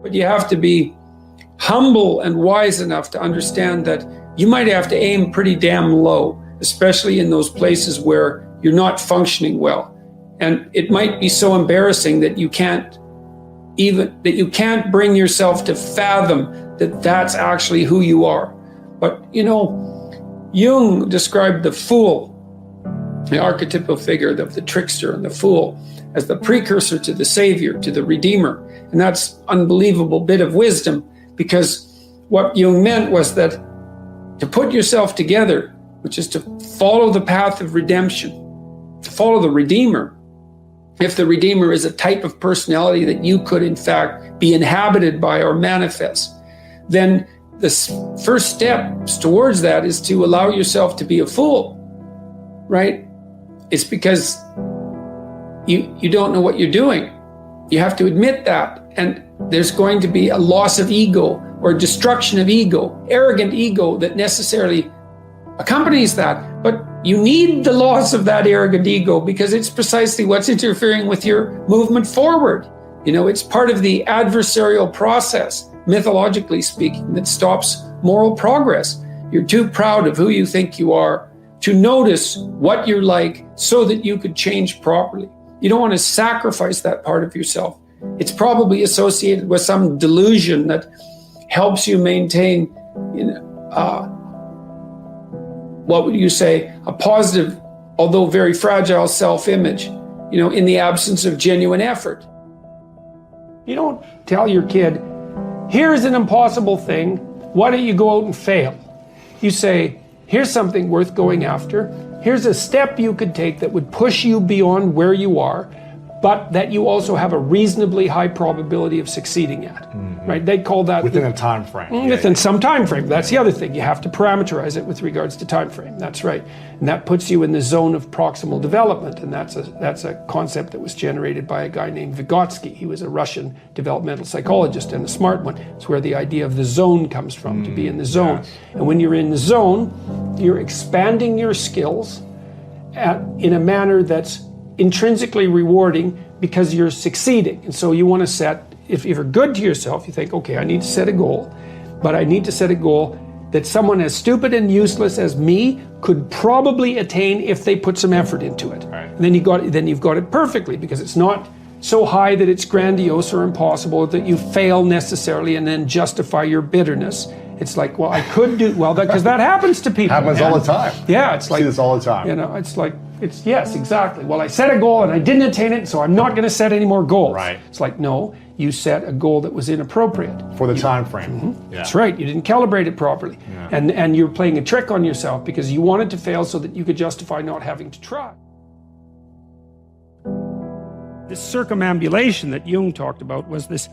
but you have to be humble and wise enough to understand that you might have to aim pretty damn low, especially in those places where you're not functioning well. And it might be so embarrassing that you can't bring yourself to fathom that that's actually who you are. But, Jung described the fool, the archetypal figure of the trickster and the fool, as the precursor to the savior, to the redeemer. And that's an unbelievable bit of wisdom, because what Jung meant was that to put yourself together, which is to follow the path of redemption, to follow the redeemer. If the redeemer is a type of personality that you could in fact be inhabited by or manifest, then the first steps towards that is to allow yourself to be a fool, right? It's because you don't know what you're doing. You have to admit that. And there's going to be a loss of ego or destruction of ego, arrogant ego that necessarily accompanies that. But you need the loss of that arrogant ego, because it's precisely what's interfering with your movement forward. It's part of the adversarial process, mythologically speaking, that stops moral progress. You're too proud of who you think you are to notice what you're like so that you could change properly. You don't want to sacrifice that part of yourself. It's probably associated with some delusion that helps you maintain, what would you say, a positive, although very fragile self-image, in the absence of genuine effort. You don't tell your kid, here's an impossible thing, why don't you go out and fail? You say, here's something worth going after. Here's a step you could take that would push you beyond where you are, but that you also have a reasonably high probability of succeeding at, right? They call that within a time frame. Within some time frame. That's the other thing. You have to parameterize it with regards to time frame. That's right. And that puts you in the zone of proximal development. And that's a concept that was generated by a guy named Vygotsky. He was a Russian developmental psychologist and a smart one. It's where the idea of the zone comes from, to be in the zone. Yes. And when you're in the zone, you're expanding your skills in a manner that's intrinsically rewarding because you're succeeding. And so you want to set, if you're good to yourself, you think, okay, I need to set a goal, but I need to set a goal that someone as stupid and useless as me could probably attain if they put some effort into it. Right. And then you've got it perfectly, because it's not so high that it's grandiose or impossible that you fail necessarily and then justify your bitterness. It's like, well, I could do well, because that happens to people. Happens all the time. Yeah, it's like, see this all the time. It's like, yes, exactly. Well, I set a goal and I didn't attain it, so I'm not going to set any more goals. Right. It's like, no, you set a goal that was inappropriate for the time frame. Yeah. That's right. You didn't calibrate it properly, and you're playing a trick on yourself because you wanted to fail so that you could justify not having to try. This circumambulation that Jung talked about was this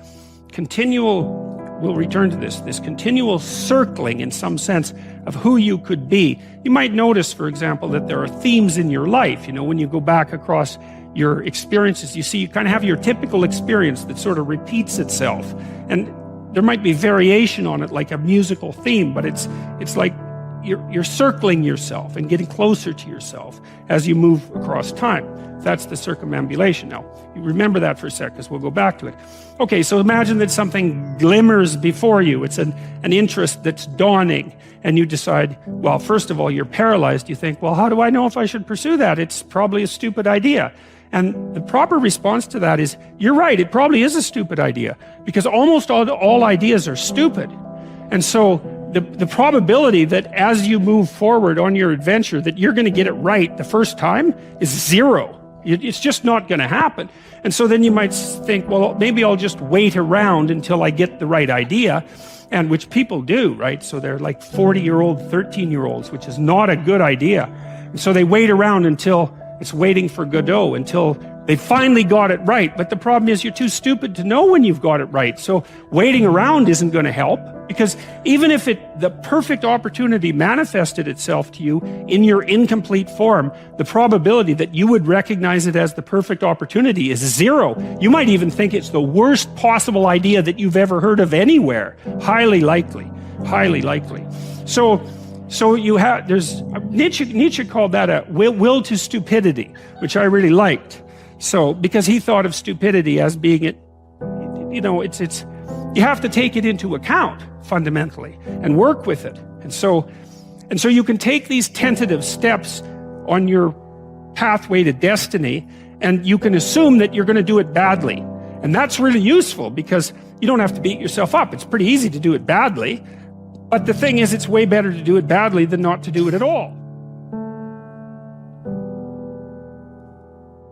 continual. We'll return to this continual circling, in some sense, of who you could be. You might notice, for example, that there are themes in your life. When you go back across your experiences, you see you kind of have your typical experience that sort of repeats itself. And there might be variation on it, like a musical theme, but it's like you're circling yourself and getting closer to yourself as you move across time. That's the circumambulation. Now, you remember that for a sec, because we'll go back to it. Okay, so imagine that something glimmers before you. It's an interest that's dawning, and you decide, well, first of all, you're paralyzed. You think, well, how do I know if I should pursue that? It's probably a stupid idea. And the proper response to that is, you're right, it probably is a stupid idea, because almost all ideas are stupid. And so the probability that as you move forward on your adventure that you're going to get it right the first time is zero. It's just not going to happen. And so then you might think, well, maybe I'll just wait around until I get the right idea, and which people do, right? So they're like 40-year-old, 13-year-olds, which is not a good idea. And so they wait around until it's waiting for Godot, until they finally got it right. But the problem is you're too stupid to know when you've got it right. So waiting around isn't going to help, because even if the perfect opportunity manifested itself to you in your incomplete form, the probability that you would recognize it as the perfect opportunity is zero. You might even think it's the worst possible idea that you've ever heard of anywhere. Highly likely. Highly likely. So you have, there's, Nietzsche called that a will to stupidity, which I really liked. So, because he thought of stupidity as being it's you have to take it into account fundamentally and work with it. And so you can take these tentative steps on your pathway to destiny, and you can assume that you're going to do it badly. And that's really useful because you don't have to beat yourself up. It's pretty easy to do it badly, but the thing is, it's way better to do it badly than not to do it at all.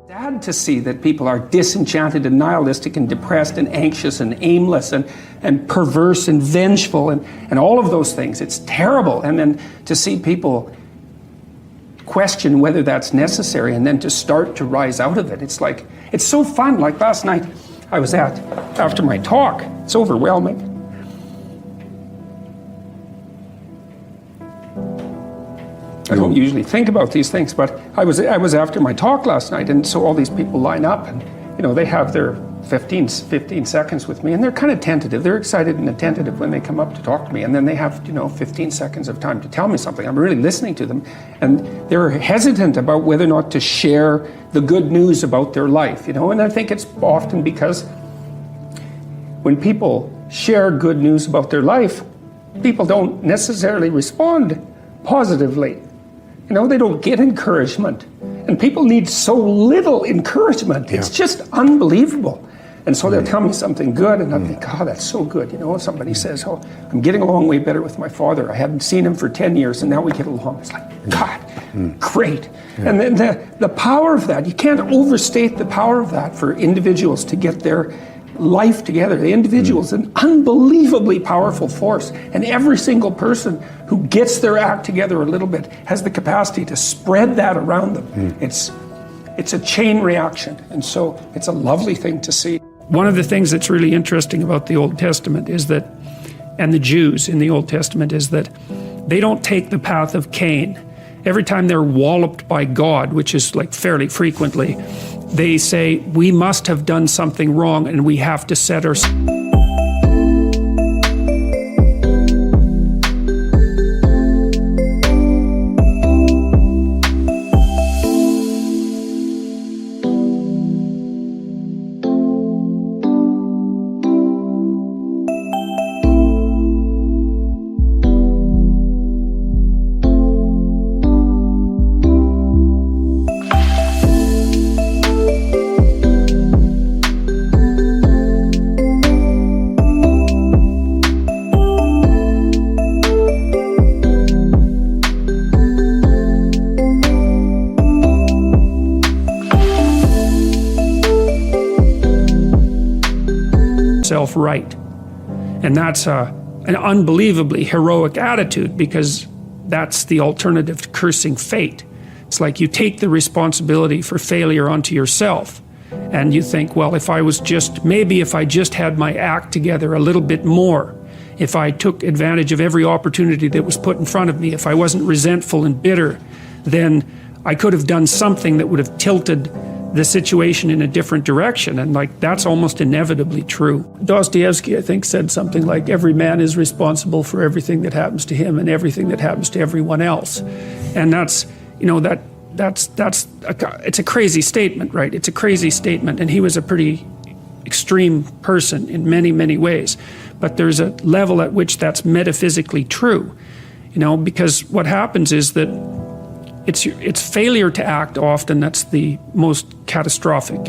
Sad to see that people are disenchanted and nihilistic and depressed and anxious and aimless and perverse and vengeful and all of those things. It's terrible. And then to see people question whether that's necessary and then to start to rise out of it. It's like, it's so fun. Like last night I was after my talk, it's overwhelming. I don't usually think about these things, but I was after my talk last night, and so all these people line up, and they have their 15 seconds with me, and they're kind of tentative. They're excited and attentive when they come up to talk to me, and then they have 15 seconds of time to tell me something. I'm really listening to them, and they're hesitant about whether or not to share the good news about their life, and I think it's often because when people share good news about their life, people don't necessarily respond positively. They don't get encouragement. And people need so little encouragement. It's just unbelievable. And so they'll tell me something good, and I think, oh, that's so good. If somebody says, oh, I'm getting along way better with my father. I hadn't seen him for 10 years, and now we get along. It's like, God, great. And then the power of that, you can't overstate the power of that for individuals to get their life together. The individual is an unbelievably powerful force, and every single person who gets their act together a little bit has the capacity to spread that around them. It's a chain reaction, and so it's a lovely thing to see. One of the things that's really interesting about the Old Testament is that, and the Jews in the Old Testament, is that they don't take the path of Cain. Every time they're walloped by God, which is like fairly frequently, they say, we must have done something wrong and we have to set our... right. And that's an unbelievably heroic attitude, because that's the alternative to cursing fate. It's like you take the responsibility for failure onto yourself, and you think, well, if I just had my act together a little bit more, if I took advantage of every opportunity that was put in front of me, if I wasn't resentful and bitter, then I could have done something that would have tilted the situation in a different direction. And that's almost inevitably true. Dostoevsky, I think, said something like, every man is responsible for everything that happens to him and everything that happens to everyone else. And it's a crazy statement, right? It's a crazy statement. And he was a pretty extreme person in many, many ways. But there's a level at which that's metaphysically true, because what happens is that it's failure to act often that's the most catastrophic.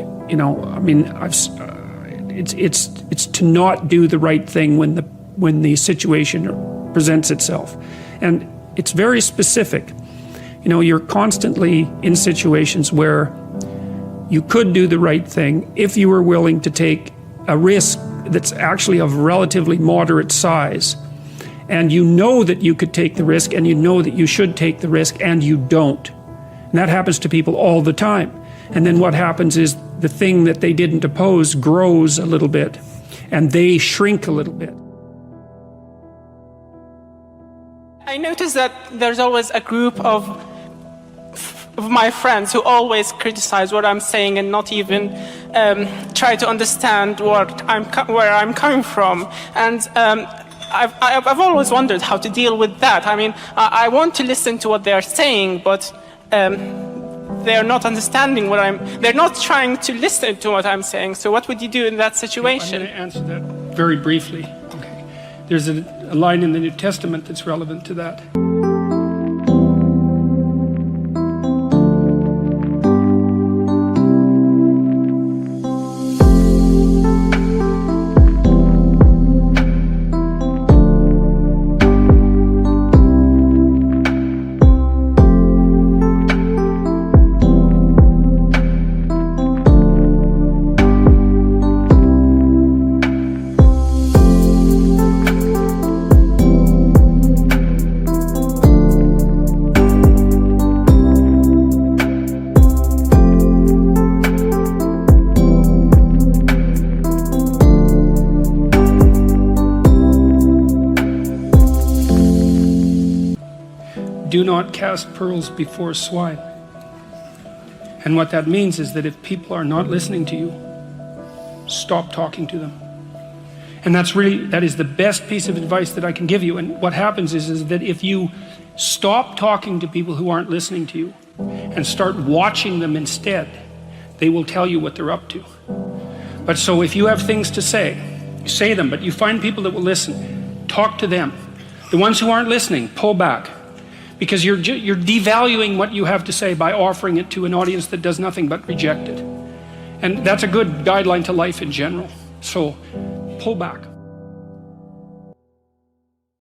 It's to not do the right thing when the situation presents itself, and it's very specific. You're constantly in situations where you could do the right thing if you were willing to take a risk that's actually of relatively moderate size. And you know that you could take the risk, and you know that you should take the risk, and you don't. And that happens to people all the time. And then what happens is the thing that they didn't oppose grows a little bit, and they shrink a little bit. I notice that there's always a group of my friends who always criticize what I'm saying and not even try to understand where I'm coming from. And I've always wondered how to deal with that. I want to listen to what they're saying, but they're not understanding they're not trying to listen to what I'm saying. So what would you do in that situation? I'm going to answer that very briefly. Okay. There's a line in the New Testament that's relevant to that. Do not cast pearls before swine. And what that means is that if people are not listening to you, stop talking to them. And that is the best piece of advice that I can give you. And what happens is that if you stop talking to people who aren't listening to you and start watching them instead, they will tell you what they're up to. But so if you have things to say, say them, but you find people that will listen, talk to them. The ones who aren't listening, pull back. Because you're devaluing what you have to say by offering it to an audience that does nothing but reject it. And that's a good guideline to life in general. So pull back.